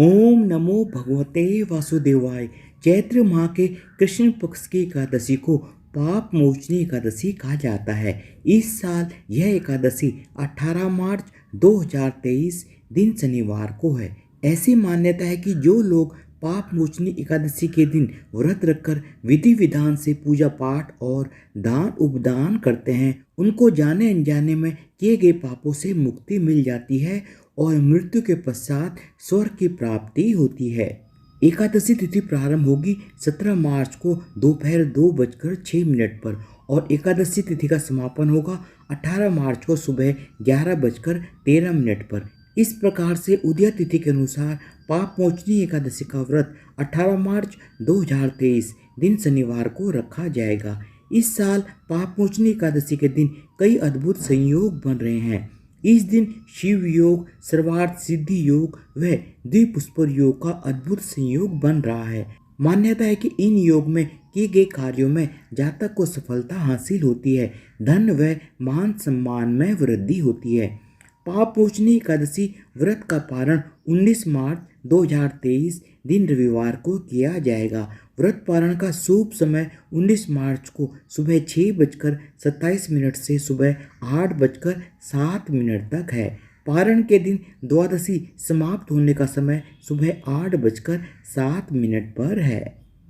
ओम नमो भगवते वासुदेवाय। चैत्र माह के कृष्ण पक्ष की एकादशी को पाप मोचनी एकादशी कहा जाता है। इस साल यह एकादशी 18 मार्च 2023 दिन शनिवार को है। ऐसी मान्यता है कि जो लोग पाप मोचनी एकादशी के दिन व्रत रखकर विधि विधान से पूजा पाठ और दान उपदान करते हैं, उनको जाने अनजाने में किए गए पापों से मुक्ति मिल जाती है और मृत्यु के पश्चात स्वर्ग की प्राप्ति होती है। एकादशी तिथि प्रारंभ होगी 17 मार्च को दोपहर 2:06 पर और एकादशी तिथि का समापन होगा 18 मार्च को सुबह 11:13 पर। इस प्रकार से उदय तिथि के अनुसार पाप मोचनी एकादशी का व्रत 18 मार्च 2023 दिन शनिवार को रखा जाएगा। इस साल पाप मोचनी एकादशी के दिन कई अद्भुत संयोग बन रहे हैं। इस दिन शिव योग, सर्वार्थ सिद्धि योग व द्विपुष्पर योग का अद्भुत संयोग बन रहा है। मान्यता है कि इन योग में किए गए कार्यों में जातक को सफलता हासिल होती है, धन व मान सम्मान में वृद्धि होती है। पाप मोचनी एकादशी व्रत का पारण 19 मार्च 2023 दिन रविवार को किया जाएगा। व्रत पारण का शुभ समय 19 मार्च को सुबह 6:27 से सुबह 8:07 तक है। पारण के दिन द्वादशी समाप्त होने का समय सुबह 8:07 पर है।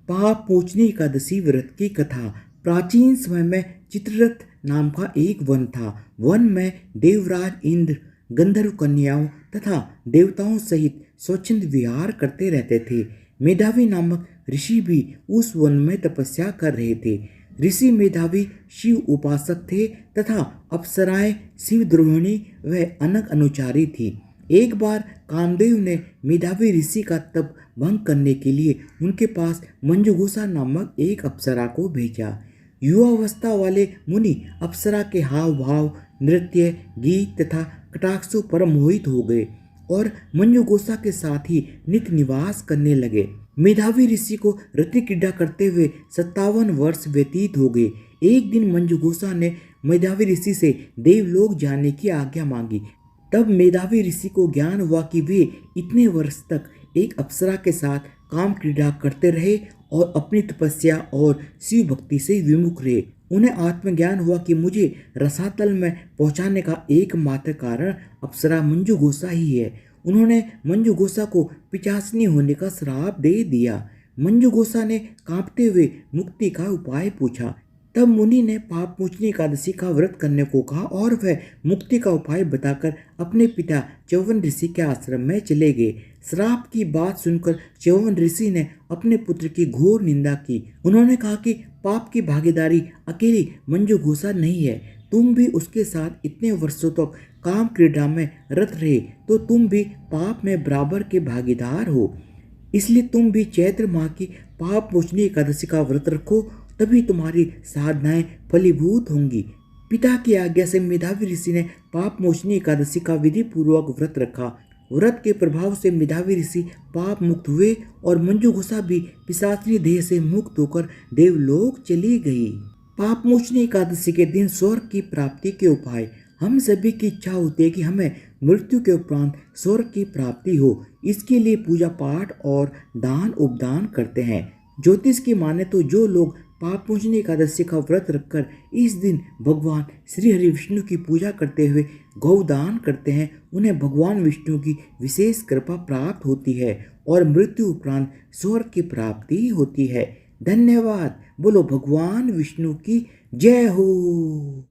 पाप मोचनी एकादशी व्रत की कथा। प्राचीन समय में चित्ररथ नाम का एक वन था। वन में देवराज इंद्र गंधर्व कन्याओं तथा देवताओं सहित स्वच्छंद विहार करते रहते थे। मेधावी नामक ऋषि भी उस वन में तपस्या कर रहे थे। ऋषि मेधावी शिव उपासक थे तथा अप्सराएं शिवद्रोहिणी व अनग अनुचारी थी। एक बार कामदेव ने मेधावी ऋषि का तप भंग करने के लिए उनके पास मंजुगोसा नामक एक अप्सरा को भेजा। युवावस्था वाले मुनि अप्सरा के हाव भाव, नृत्य, गीत तथा कटाक्षों पर मोहित हो गए और मंजुगोसा के साथ ही नित्य निवास करने लगे। मेधावी ऋषि को रति क्रीड़ा करते हुए 57 वर्ष व्यतीत हो गए। एक दिन मंजुगोसा ने मेधावी ऋषि से देवलोक जाने की आज्ञा मांगी। तब मेधावी ऋषि को ज्ञान हुआ कि वे इतने वर्ष तक एक अप्सरा के साथ काम क्रीड़ा करते रहे और अपनी तपस्या और शिव भक्ति से विमुख रहे। उन्हें आत्मज्ञान हुआ कि मुझे रसातल में पहुंचाने का एकमात्र कारण अप्सरा मंजुगोसा ही है। उन्होंने मंजुगोसा को पिशाचिनी होने का श्राप दे दिया। मंजुगोसा ने कांपते हुए मुक्ति का उपाय पूछा। तब मुनि ने पाप मोचनी एकादशी का व्रत करने को कहा और वह मुक्ति का उपाय बताकर अपने पिता च्यवन ऋषि के आश्रम में चले गए। श्राप की बात सुनकर च्यवन ऋषि ने अपने पुत्र की घोर निंदा की। उन्होंने कहा कि पाप की भागीदारी अकेली मंजुगोसा नहीं है। तुम भी उसके साथ इतने वर्षों तक काम क्रीड़ा में रत रहे तो तुम भी पाप में बराबर के भागीदार हो। इसलिए तुम भी चैत्र माह की पाप मोचनी एकादशी का व्रत रखो, तभी तुम्हारी साधनाएं फलीभूत होंगी। पिता की आज्ञा से मेधावी ऋषि ने पाप मोचनी एकादशी का विधि पूर्वक व्रत रखा। व्रत के प्रभाव से मेधावी ऋषि पाप मुक्त हुए और मंजुगोसा भी पिशाचिनी देह से मुक्त होकर देवलोक चली गई। पाप मोचनी एकादशी के दिन स्वर्ग की प्राप्ति के उपाय। हम सभी की इच्छा होती है कि हमें मृत्यु के उपरांत स्वर्ग की प्राप्ति हो। इसके लिए पूजा पाठ और दान उपदान करते हैं। ज्योतिष की माने तो जो लोग पाप मोचनी एकादशी का व्रत रखकर इस दिन भगवान श्री हरि विष्णु की पूजा करते हुए गौदान करते हैं, उन्हें भगवान विष्णु की विशेष कृपा प्राप्त होती है और मृत्यु उपरांत स्वर्ग की प्राप्ति होती है। धन्यवाद। बोलो भगवान विष्णु की जय हो।